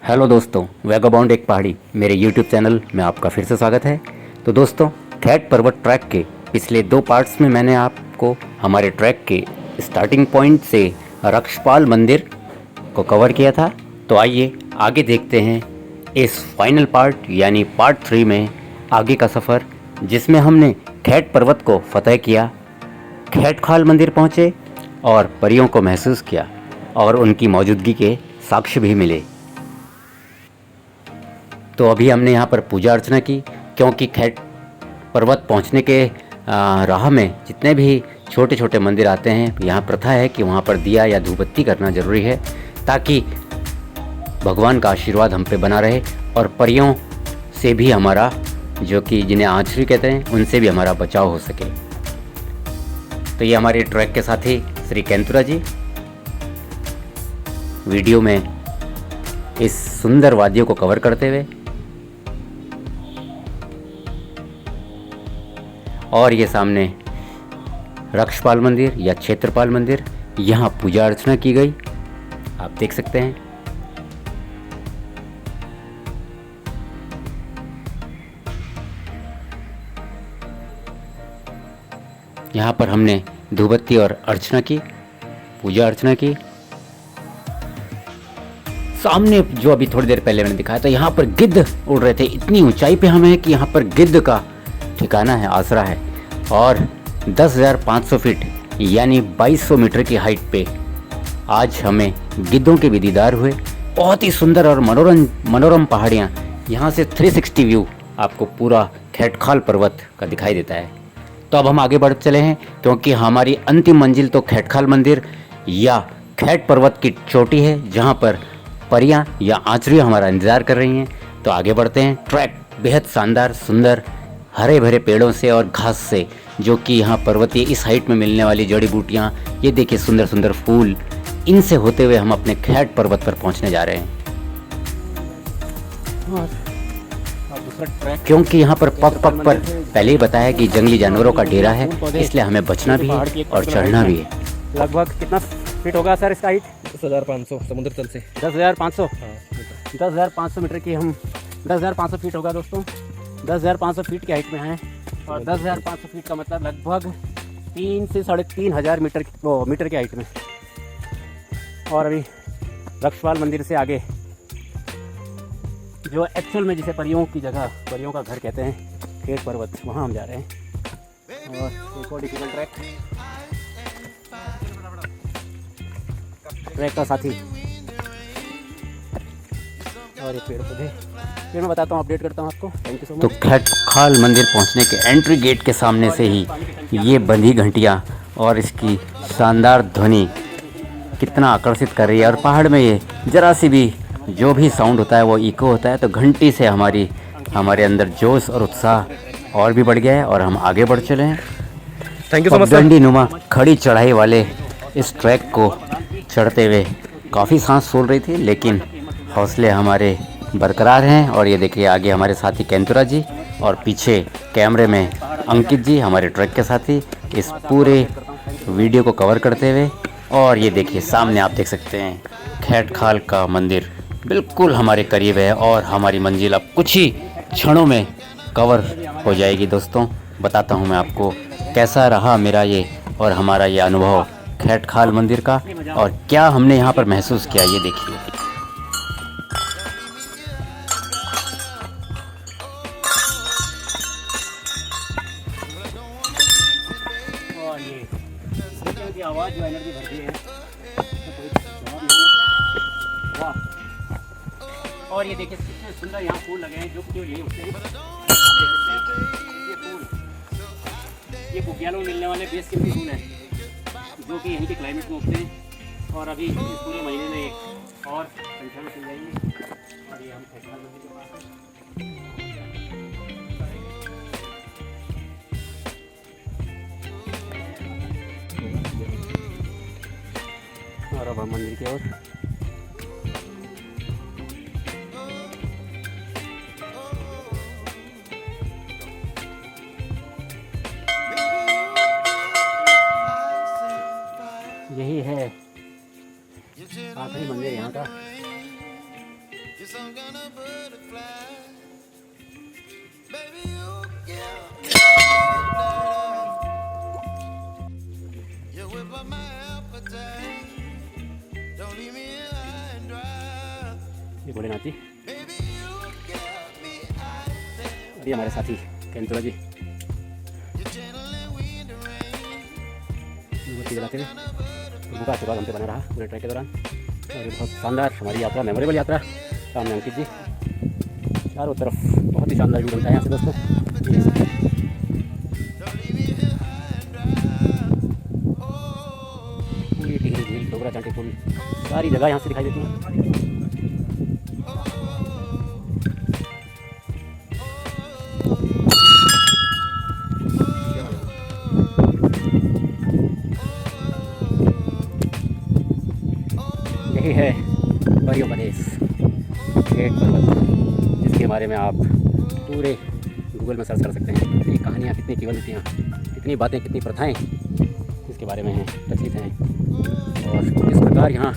Hello दोस्तों, वैगाबाउंड एक पहाड़ी मेरे YouTube चैनल में आपका फिर से स्वागत है। तो दोस्तों, खैट पर्वत ट्रैक के पिछले 2 पार्ट्स में मैंने आपको हमारे ट्रैक के स्टार्टिंग पॉइंट से रक्षपाल मंदिर को कवर किया था। तो आइए आगे देखते हैं इस फाइनल पार्ट यानी पार्ट 3 में आगे का सफ़र, जिसमें हमने खैट पर्वत को फतह किया, खैटखाल मंदिर पहुँचे और परियों को महसूस किया और उनकी मौजूदगी के साक्ष्य भी मिले। तो अभी हमने यहाँ पर पूजा अर्चना की, क्योंकि खैट पर्वत पहुँचने के राह में जितने भी छोटे छोटे मंदिर आते हैं, यहाँ प्रथा है कि वहाँ पर दिया या धूपबत्ती करना ज़रूरी है, ताकि भगवान का आशीर्वाद हम पे बना रहे और परियों से भी हमारा, जो कि जिन्हें आंचरी कहते हैं, उनसे भी हमारा बचाव हो सके। तो ये हमारे ट्रैक के साथी श्री केंतुरा जी वीडियो में इस सुंदर वादियों को कवर करते हुए, और ये सामने रक्षपाल मंदिर या क्षेत्रपाल मंदिर, यहाँ पूजा अर्चना की गई, आप देख सकते हैं। यहाँ पर हमने धूपबत्ती और अर्चना की, पूजा अर्चना की। सामने जो अभी थोड़ी देर पहले मैंने दिखाया था, यहाँ पर गिद्ध उड़ रहे थे। इतनी ऊंचाई पे हम हैं कि यहाँ पर गिद्ध का ठिकाना है, आसरा है। और 10,500 फीट यानी 2200 मीटर की हाइट पे आज हमें गिद्धों के भी दीदार हुए। बहुत ही सुंदर और मनोरम पहाड़ियाँ, यहाँ से 360 व्यू आपको पूरा खैटखाल पर्वत का दिखाई देता है। तो अब हम आगे बढ़ चले हैं, क्योंकि हमारी अंतिम मंजिल तो खैटखाल मंदिर या खैट पर्वत की चोटी है, जहाँ पर परियां या आंचरियाँ हमारा इंतज़ार कर रही हैं। तो आगे बढ़ते हैं। ट्रैक बेहद शानदार, सुंदर, हरे भरे पेड़ों से और घास से, जो कि यहाँ पर्वतीय इस हाइट में मिलने वाली जड़ी बूटियाँ, ये देखिए सुंदर सुंदर फूल, इनसे होते हुए हम अपने खैट पर्वत पर पहुँचने जा रहे हैं। क्योंकि यहाँ पर पग पग पर पहले ही बताया कि जंगली जानवरों का डेरा है, इसलिए हमें बचना भी है और चढ़ना भी है। लगभग कितना फीट होगा सर इसका हाइट? 10,500 समुद्र तल से। 10,500। हाँ, 10,500 मीटर की हम 10,500 फीट होगा दोस्तों। 10,500 फीट की हाइट में हैं, और 10,500 फीट का मतलब लगभग 3 से 3,500 मीटर की हाइट में। और अभी रक्षपाल मंदिर से आगे, जो एक्चुअल में जिसे परियों की जगह, परियों का घर कहते हैं, खैट पर्वत, वहाँ हम जा रहे हैं। और एक और डिफिकल्ट ट्रैक का साथी, और ये पेड़ पौधे, फिर मैं बताता हूँ, अपडेट करता हूँ आपको। Thank you so much. तो खैटखाल मंदिर पहुंचने के एंट्री गेट के सामने से ही ये बंधी घंटियाँ और इसकी शानदार ध्वनि कितना आकर्षित कर रही है। और पहाड़ में ये ज़रा सी भी जो भी साउंड होता है वो इको होता है, तो घंटी से हमारे अंदर जोश और उत्साह और भी बढ़ गया है और हम आगे बढ़ चले हैं। Thank you so much sir. डंडी नुमा खड़ी चढ़ाई वाले इस ट्रैक को चढ़ते हुए काफ़ी सांस फूल रही थी, लेकिन हौसले हमारे बरकरार हैं। और ये देखिए आगे हमारे साथी केंतुरा जी, और पीछे कैमरे में अंकित जी, हमारे ट्रैक के साथी, इस पूरे वीडियो को कवर करते हुए। और ये देखिए सामने आप देख सकते हैं खैटखाल का मंदिर बिल्कुल हमारे करीब है, और हमारी मंजिल अब कुछ ही क्षणों में कवर हो जाएगी। दोस्तों, बताता हूँ मैं आपको कैसा रहा मेरा ये और हमारा ये अनुभव खैटखाल मंदिर का, और क्या हमने यहाँ पर महसूस किया, ये देखिए। और ये सीटियों की आवाज़ जो एनर्जी भरती है, वाह। और ये देखिए कितने सुंदर यहाँ फूल लगे हैं, जो कि यही उगते हैं। आप देख सकते हैं ये फूल, ये बुग्यालों में मिलने वाले बेस के फूल हैं, जो कि यहीं के क्लाइमेट में उगते हैं। और अभी इस पूरे महीने में एक और संख्या में चल जाएंगे। और ये हम खैटखाल मंदिर के पास हैं। और अब हम मंदिर की ओर। यही है आखिरी मंदिर यहाँ का। some kind of butterfly. Baby, you give me you whip up my appetite. Don't leave me high and dry. ये Bholenath ji, Baby, you give me ice and ये हमारे साथी कैंतुरा जी you're channeling wind and rain. मोमबत्ती जलाते हुए उनका आशीर्वाद हम पे बना रहा पूरे ट्रैक के दौरान। और ये बहुत शानदार हमारी यात्रा, मेमोरेबल यात्रा। सामने अंकित जी, चारों तरफ बहुत ही शानदार व्यू बनता है यहाँ से दोस्तों। पूरी टिहरी झील, डोगरा चांटी पुल, सारी जगह यहाँ से दिखाई देती हैं। यही है परियों का देश, खेत पर्वत, जिसके बारे में आप पूरे गूगल में सर्च कर सकते हैं। कितनी कहानियाँ, कितनी किवदंतियाँ, कितनी बातें, कितनी प्रथाएं इसके बारे में हैं, प्रचलित हैं। और किस प्रकार यहाँ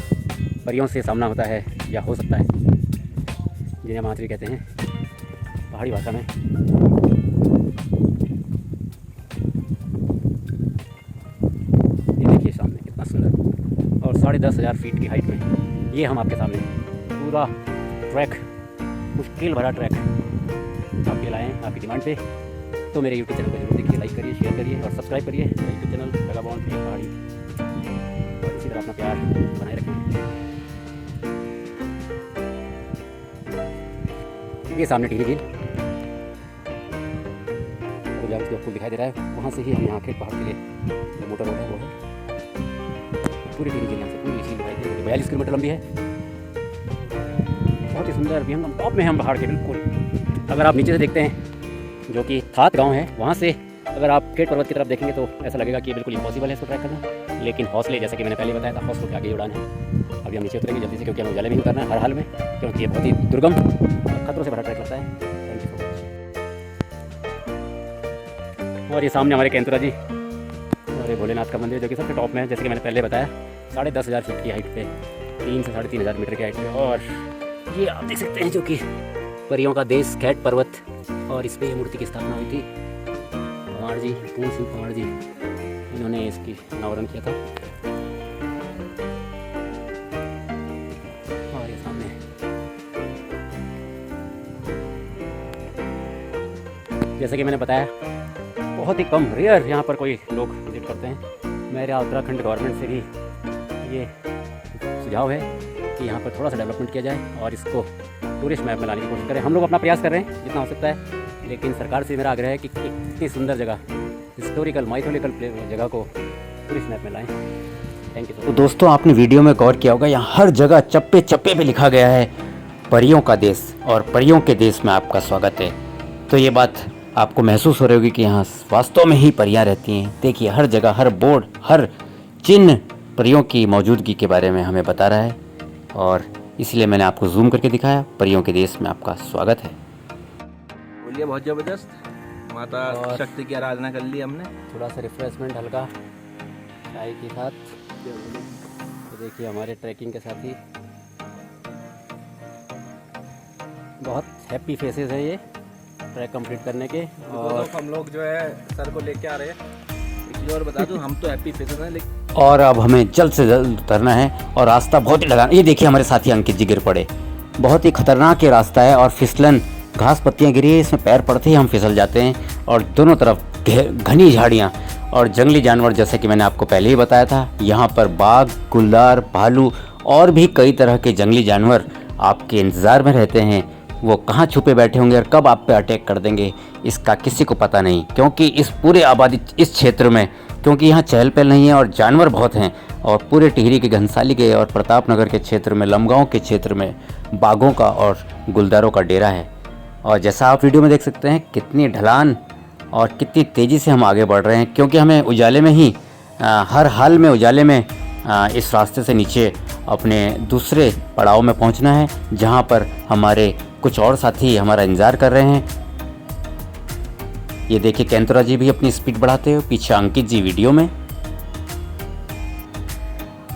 परियों से सामना होता है या हो सकता है, जिन्हें मातरी कहते हैं पहाड़ी भाषा में। ये देखिए सामने कितना सुंदर, और 10,500 फीट की हाइट में ये हम आपके सामने पूरा ट्रैक, मुश्किल भरा ट्रैक आपके लाए हैं आपकी डिमांड पे। तो मेरे यूट्यूब चैनल को जरूर देखिए, लाइक करिए, शेयर करिए और सब्सक्राइब करिए मेरे यूट्यूब चैनल वेगाबॉन्ड पहाड़ी। और इसी तरह अपना प्यार बनाए रखें। ये सामने टिहरी झील, तो जहाँ आपको दिखाई दे रहा है, वहाँ से ही हम यहाँ के पहाड़ के लिए जो मोटर रोड है वो है। पूरी टिहरी झील यहाँ से पूरी झील दिखाई दे रही है, 42 किलोमीटर लंबी है। बहुत ही सुंदर, अभी हम टॉप में हैं, हम पहाड़ के बिल्कुल। अगर आप नीचे से देखते हैं, जो कि थात गांव है, वहाँ से अगर आप खेत पर्वत की तरफ देखेंगे तो ऐसा लगेगा कि बिल्कुल इम्पॉसिबल है इसको ट्रैक करना। लेकिन हौसले, जैसे कि मैंने पहले बताया था, हौसलों के आगे उड़ान है। अभी हम नीचे उतरेंगे जल्दी से, क्योंकि हमें उजाले में ही उतरना है हर हाल में, क्योंकि ये बहुत ही दुर्गम और खतरों से भरा ट्रैक लगता है। Thank you so much. और ये सामने हमारे कैंतुरा जी और ये भोलेनाथ का मंदिर, जो कि सबसे टॉप में है, जैसे कि मैंने पहले बताया, 10,500 फीट की हाइट पे, 3 से 3,500 मीटर की हाइट पे। और ये आप देख सकते हैं, जो कि परियों का देश खेत पर्वत, और इस पे ये मूर्ति की स्थापना हुई थी। पंवार जी, पूर्ण सिंह पंवार जी, इन्होंने इसकी अनावरण किया था। और ये सामने जैसे कि मैंने बताया, बहुत ही कम, रेयर यहाँ पर कोई लोग विजिट करते हैं। मेरे उत्तराखंड गवर्नमेंट से भी ये सुझाव है कि यहाँ पर थोड़ा सा डेवलपमेंट किया जाए और इसको टूरिस्ट मैप में लाने की कोशिश करें। हम लोग अपना प्रयास कर रहे हैं जितना हो सकता है, लेकिन सरकार से मेरा आग्रह है कि इतनी सुंदर जगह, हिस्टोरिकल माइथोलॉजिकल जगह को टूरिस्ट मैप में लाएं। Thank you. तो दोस्तों, आपने वीडियो में गौर किया होगा, यहाँ हर जगह चप्पे चप्पे पे लिखा गया है परियों का देश, और परियों के देश में आपका स्वागत है। तो ये बात आपको महसूस हो रही होगी कि यहाँ वास्तव में ही परियां रहती हैं। देखिए, हर जगह, हर बोर्ड, हर चिन्ह परियों की मौजूदगी के बारे में हमें बता रहा है, और इसलिए मैंने आपको जूम करके दिखाया। परियों के देश में आपका स्वागत है। बोलिए, बहुत ज़बरदस्त। माता शक्ति की आराधना कर ली हमने। थोड़ा सा रिफ्रेशमेंट हल्का चाय के साथ। तो देखिए, हमारे ट्रैकिंग के साथी बहुत हैप्पी फेसेस हैं ये ट्रैक कंप्लीट करने के। और हम लोग जो है सर को लेके आ रहे हैं। एक चीज़ और बता दूं, हम तो हैप्पी फेसेस हैं, लेकिन और अब हमें जल्द से जल्द उतरना है, और रास्ता बहुत ही ढलान। ये देखिए, हमारे साथी अंकित जी गिर पड़े। बहुत ही खतरनाक ये रास्ता है, और फिसलन, घास पत्तियाँ गिरी है, इसमें पैर पड़ते ही हम फिसल जाते हैं। और दोनों तरफ घनी झाड़ियाँ और जंगली जानवर, जैसे कि मैंने आपको पहले ही बताया था। यहाँ पर बाघ, गुलदार, भालू और भी कई तरह के जंगली जानवर आपके इंतज़ार में रहते हैं। वो कहाँ छुपे बैठे होंगे और कब आप पे अटैक कर देंगे, इसका किसी को पता नहीं। क्योंकि इस पूरे आबादी, इस क्षेत्र में, क्योंकि यहाँ चहल पहल नहीं है और जानवर बहुत हैं, और पूरे टिहरी के, घनसाली के और प्रतापनगर के क्षेत्र में, लमगांव के क्षेत्र में बाघों का और गुलदारों का डेरा है। और जैसा आप वीडियो में देख सकते हैं, कितनी ढलान और कितनी तेज़ी से हम आगे बढ़ रहे हैं, क्योंकि हमें उजाले में ही, हर हाल में उजाले में इस रास्ते से नीचे अपने दूसरे पड़ाव में पहुंचना है, जहां पर हमारे कुछ और साथी हमारा इंतज़ार कर रहे हैं। ये देखिए, कैंतुरा जी भी अपनी स्पीड बढ़ाते हुए, पीछे अंकित जी वीडियो में।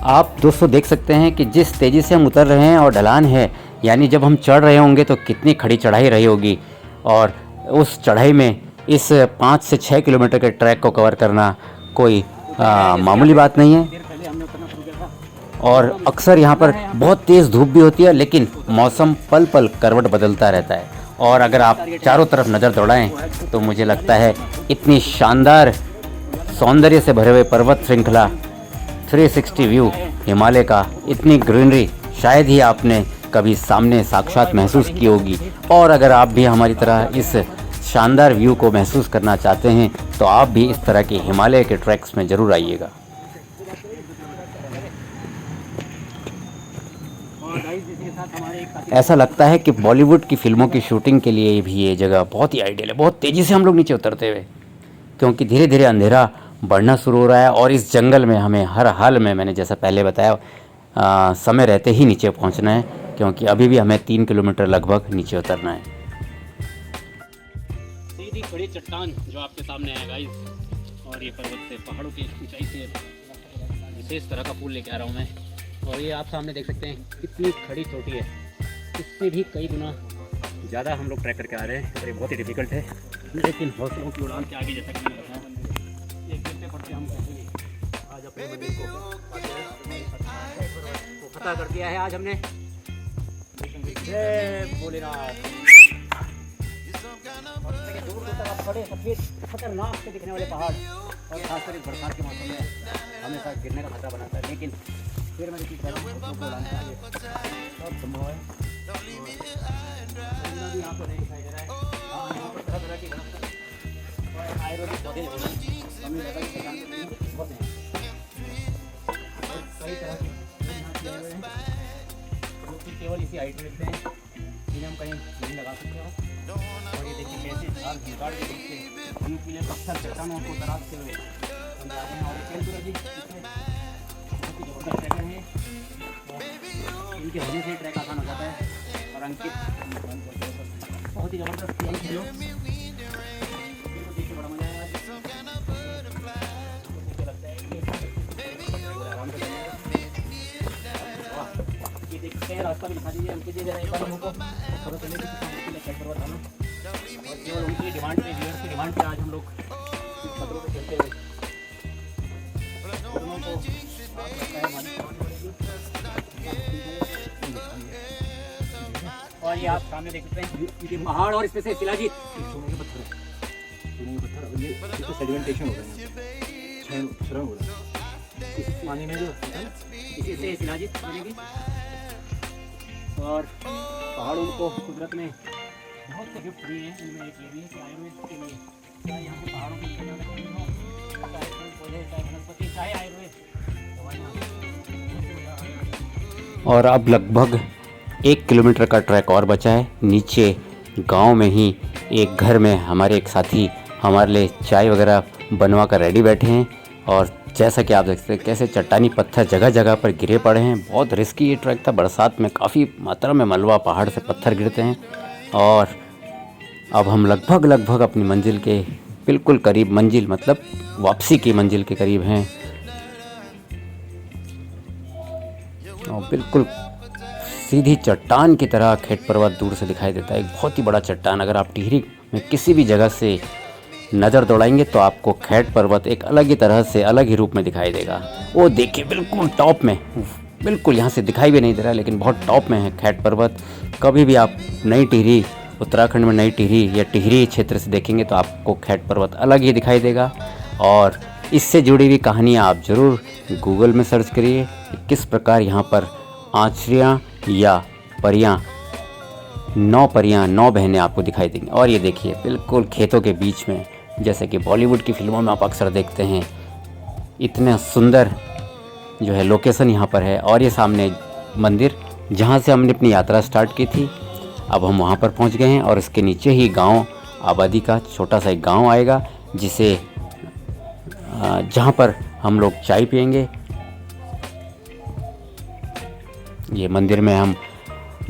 आप दोस्तों देख सकते हैं कि जिस तेज़ी से हम उतर रहे हैं, और ढलान है, यानी जब हम चढ़ रहे होंगे तो कितनी खड़ी चढ़ाई रही होगी, और उस चढ़ाई में इस 5 से 6 किलोमीटर के ट्रैक को कवर करना कोई मामूली बात नहीं है। देर पहले हमने उतरना शुरू किया था। और अक्सर यहाँ पर बहुत तेज़ धूप भी होती है, लेकिन मौसम पल पल करवट बदलता रहता है। और अगर आप चारों तरफ नज़र दौड़ाएं तो मुझे लगता है इतनी शानदार सौंदर्य से भरे हुए पर्वत श्रृंखला, 360 व्यू हिमालय का, इतनी ग्रीनरी शायद ही आपने कभी सामने साक्षात महसूस की होगी। और अगर आप भी हमारी तरह इस शानदार व्यू को महसूस करना चाहते हैं तो आप भी इस तरह के हिमालय के ट्रैक्स में ज़रूर आइएगा। और गाइस इसी के साथ हमारे एक साथी ऐसा लगता है कि बॉलीवुड की फिल्मों की शूटिंग के लिए भी ये जगह बहुत ही आइडियल है। बहुत तेज़ी से हम लोग नीचे उतरते हुए, क्योंकि धीरे धीरे अंधेरा बढ़ना शुरू हो रहा है और इस जंगल में हमें हर हाल में, मैंने जैसा पहले बताया, समय रहते ही नीचे पहुंचना है, क्योंकि अभी भी हमें 3 किलोमीटर लगभग नीचे उतरना है। सीधी खड़ी चट्टान जो आपके सामने है गाइस, और ये पर्वत से, पहाड़ों की ऊंचाई से विशेष तरह का फूल लेके आ रहा हूँ मैं। और ये आप सामने देख सकते हैं कितनी खड़ी चोटी है, इससे भी कई गुना ज़्यादा हम लोग ट्रैक करके आ रहे हैं और ये बहुत ही डिफिकल्ट है, लेकिन हौसलों की उड़ान के आगे जैसा कि मैंने बताया, एक गिरते पड़ते हम कैसे आज अपने मंदिर को फतह कर दिया है। आज हमने जय भोलेनाथ। और देखिए दूर दूर तक आप बड़े सफेद खतरनाक से दिखने वाले पहाड़, और खासकर इस बरसात के मौसम में हमेशा गिरने का खतरा बनाता है, लेकिन फिर मैंने चीज़ सब संभव है। भी यहाँ पर नहीं दिखाई दे रहा है। हाँ, यहाँ पर तरह तरह की वनस्पति और आयुर्वेदिक पौधे होते हैं, हमें लगा कि किसान के लिए होते हैं, और कई तरह के यहाँ किए हुए हैं जो कि केवल इसी हाइट में मिलते हैं, जिन्हें हम कहीं नहीं लगा सकते हो। और ये देखिए कैसे झाड़ झुकाड़ के देखते हैं, पीले पत्थर चट्टानों को तराशते हुए हम जा रहे हैं। और केंद्र जी बहुत ही जबरदस्त जगह है, इनके होने से ट्रैक आसान हो जाता है। और अंकित बहुत ही जबरदस्त है लोग, देखिए बड़ा मजा आया। ये देखते हैं रास्ता भी दिखा दीजिए अंकित जी, जरा एक बार हमको पता चले कि चेक करवा था ना। और केवल उनकी डिमांड पे, व्यूअर्स की डिमांड पे आज हम लोग खतरों पे चलते हुए और ये आप सामने देख सकते हैं ये पहाड़ और इसमें से शिलाजीत, सोने के पत्थर है, सोने के पत्थर। और ये तो सेडिमेंटेशन हो रहा है, सुरंग हो रहा है पानी में, जो इसी से शिलाजीत बनेगी। और पहाड़ों को कुदरत ने बहुत से गिफ्ट दिए हैं, इनमें एक ये भी है कि आयुर्वेद के लिए, चाहे यहाँ पे पहाड़ों की चाहे पौधे, चाहे वनस्पति, चाहे आयुर्वेद दवाइयाँ। और अब लगभग 1 किलोमीटर का ट्रैक और बचा है। नीचे गांव में ही एक घर में हमारे एक साथी हमारे लिए चाय वगैरह बनवा कर रेडी बैठे हैं। और जैसा कि आप देख सकते हैं कैसे चट्टानी पत्थर जगह जगह पर गिरे पड़े हैं। बहुत रिस्की ये ट्रैक था, बरसात में काफ़ी मात्रा में मलबा पहाड़ से पत्थर गिरते हैं। और अब हम लगभग अपनी मंजिल के बिल्कुल करीब, मंजिल मतलब वापसी की मंजिल के करीब हैं। और बिल्कुल सीधी चट्टान की तरह खेट पर्वत दूर से दिखाई देता है, एक बहुत ही बड़ा चट्टान। अगर आप टिहरी में किसी भी जगह से नज़र दौड़ाएंगे तो आपको खेट पर्वत एक अलग ही तरह से, अलग ही रूप में दिखाई देगा। वो देखिए बिल्कुल टॉप में, बिल्कुल यहाँ से दिखाई भी नहीं दे रहा, लेकिन बहुत टॉप में है खेट पर्वत। कभी भी आप नई टिहरी, उत्तराखंड में नई टिहरी या टिहरी क्षेत्र से देखेंगे तो आपको खेट पर्वत अलग ही दिखाई देगा। और इससे जुड़ी हुई कहानियाँ आप ज़रूर गूगल में सर्च करिए, किस प्रकार यहाँ पर आँचरियाँ या परियाँ, 9 परियाँ, 9 बहनें आपको दिखाई देंगी। और ये देखिए बिल्कुल खेतों के बीच में, जैसे कि बॉलीवुड की फिल्मों में आप अक्सर देखते हैं, इतना सुंदर जो है लोकेशन यहाँ पर है। और ये सामने मंदिर जहाँ से हमने अपनी यात्रा स्टार्ट की थी, अब हम वहाँ पर पहुँच गए हैं। और इसके नीचे ही गांव, आबादी का छोटा सा एक गांव आएगा, जिसे जहाँ पर हम लोग चाय पियेंगे। ये मंदिर में हम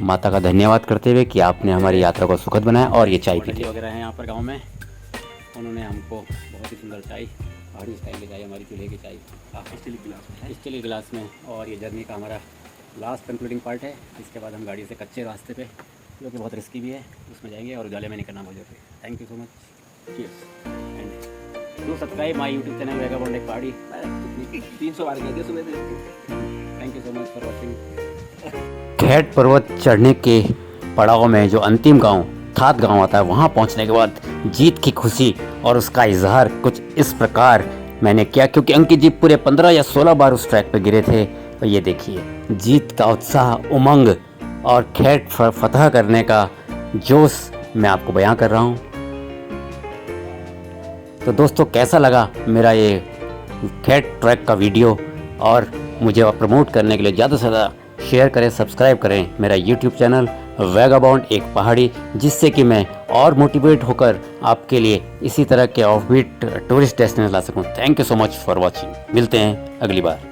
माता का धन्यवाद करते हुए कि आपने हमारी यात्रा को सुखद बनाया। और ये चाय पीते वगैरह हैं यहाँ पर गांव में, उन्होंने हमको बहुत ही सुंदर चाय, पहाड़ी स्टाइल की चाय, हमारी चूल्हे की चाय स्टील गिलास में, और ये जर्नी का हमारा लास्ट कंक्लूडिंग पार्ट है। इसके बाद हम गाड़ी से कच्चे रास्ते पे, जो कि बहुत रिस्की भी है, उसमें जाएंगे और उजाले में नहीं करना मुझे। Thank you so much, cheers and do subscribe my YouTube channel vagabond Ek Pahadi. 300 बार कह दिया सुबह से। Thank you so much for watching. Khet पर्वत चढ़ने के पड़ाव में जो अंतिम गांव थात गांव आता है, वहां पहुंचने के बाद जीत की खुशी और उसका इजहार कुछ इस प्रकार मैंने किया, क्योंकि अंकित जी पूरे 15 या 16 बार उस ट्रैक पर गिरे थे। और ये देखिए जीत का उत्साह, उमंग और खेट फतह करने का जोश मैं आपको बयां कर रहा हूं। तो दोस्तों, कैसा लगा मेरा ये खेट ट्रैक का वीडियो? और मुझे प्रमोट करने के लिए ज़्यादा से ज़्यादा शेयर करें, सब्सक्राइब करें मेरा यूट्यूब चैनल वैगाबॉन्ड एक पहाड़ी, जिससे कि मैं और मोटिवेट होकर आपके लिए इसी तरह के ऑफबीट टूरिस्ट डेस्टिनेशन ला सकूं। Thank you so much for watching. मिलते हैं अगली बार।